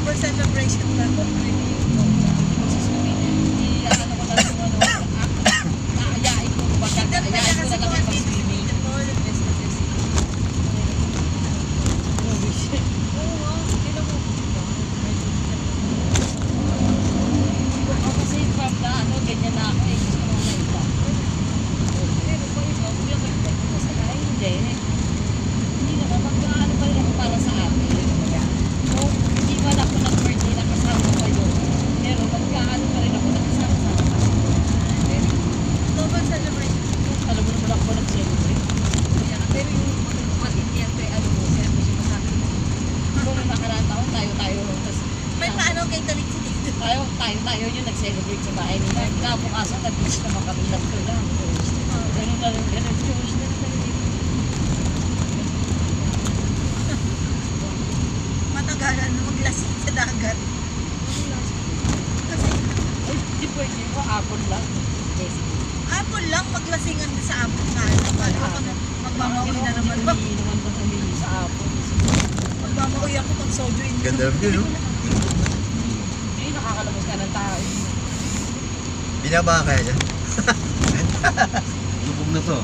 October celebration na. Tayo yung nag-celebrate sa bahay nila. Kabukasan, nag-beach naman kami lang ko lang. Ganun na lang, ganun. Jewish na lang. Matagalan na maglasing sa dagat. Kasi, Ay, di pwede ko. Apple lang. apple lang, maglasingan sa apple nga. Magmamauwi na naman ba? Hindi naman ba humili sa apple. Magmamauwi ako pag soju in. Ganda rin yun, no? Hindi, nakakalabas ka ng tao. Binaba kaya dyan? Lubog na to.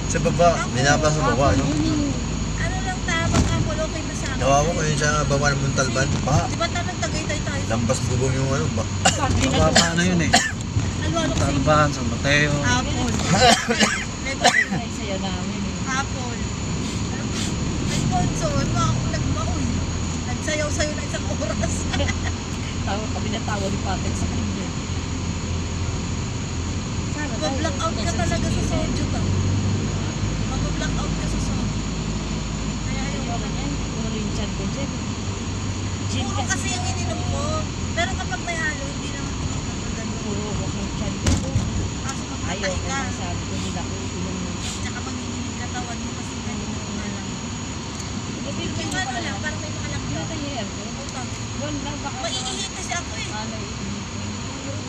Sa baba, binaba sa baba, no? Ano lang tamang apple, okay na sa akin. Nawawa ko yun sa baba ng Muntalban. Baha. Di ba tanong Tagaytay tayo? Lampas bubong yung ano, ba? Mababa na yun eh. Ano kasi? Talbahan, San Mateo. Apple. Ay, saya namin. Apple. May sponsor, nagmauwi. Nagsayaw-sayo na isang oras. Kami natawa ni Patrick sa kanya. Mag-black out ka talaga sa soju ka. Mag-black out ka sa soju. Kaya yung Ano yung chan ko dyan? Gin puro kasi yung ininom ko. Pero kapag may halo, hindi naman ito magkakagano. Puro wak yung chan ko. Kaso Ayaw magpatay ko ka. na sabi ko nila ko inom mo. Tsaka magiging katawan mo kasi ganito na lang. Yung ano lang, parang may mga Ano lakta. tayo yan? Utang. Yun lang baka. Maiihi kasi ako eh. Ano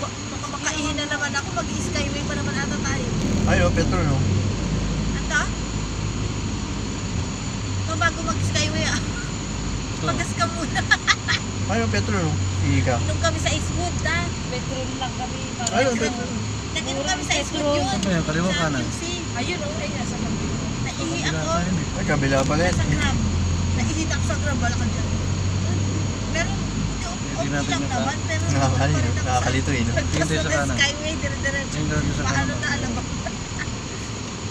Baka makaihi na naman ako, mag-skyway pa naman ata tayo. Ay, oh, Petro, no? Anta? No, bago mag-skyway ah. Pagas ka muna. Ay, oh, Petro, no? Hindi ka. Inom kami sa Eastwood ah. petrol lang kami. Ay, oh, Petro. Nag-inom kami sa Eastwood yun. Ano yan, kaliwa Sa kanan? QC. Ayun o, ay nasa kami. Naihi Kabila ako. tayo eh. Ay, kabila pala yan. Sa Grab. Naihi ako sa Grab. Wala ka dyan. Meron, okay natin lang yung naman. Pero Nakakalito, eh, no? Pagkas Tingin tayo sa na kanan. Skyway, dire-diretso. Tingin tayo sa Paano kanan. na alam ako?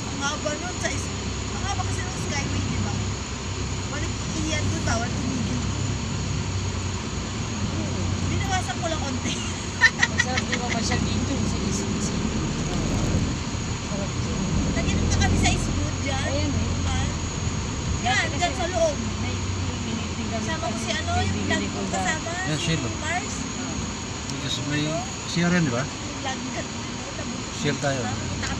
Ang haba nun sa ang haba kasi ng Skyway, di ba? Walang iiyan doon, bawal tumigil. Binawasan ko lang konti. Masarap di ba masyal dito sa ECC. Sarap dito. Nag-inom na kami sa Eastwood dyan. Ayan eh. Yan, dyan sa loob. May miniting kami. Kasama ko si ano, yung vlog ko kasama. Yan, Si Sheila. Mars. Because may CRN, di ba? Yung vlog ka. Share tayo. Takap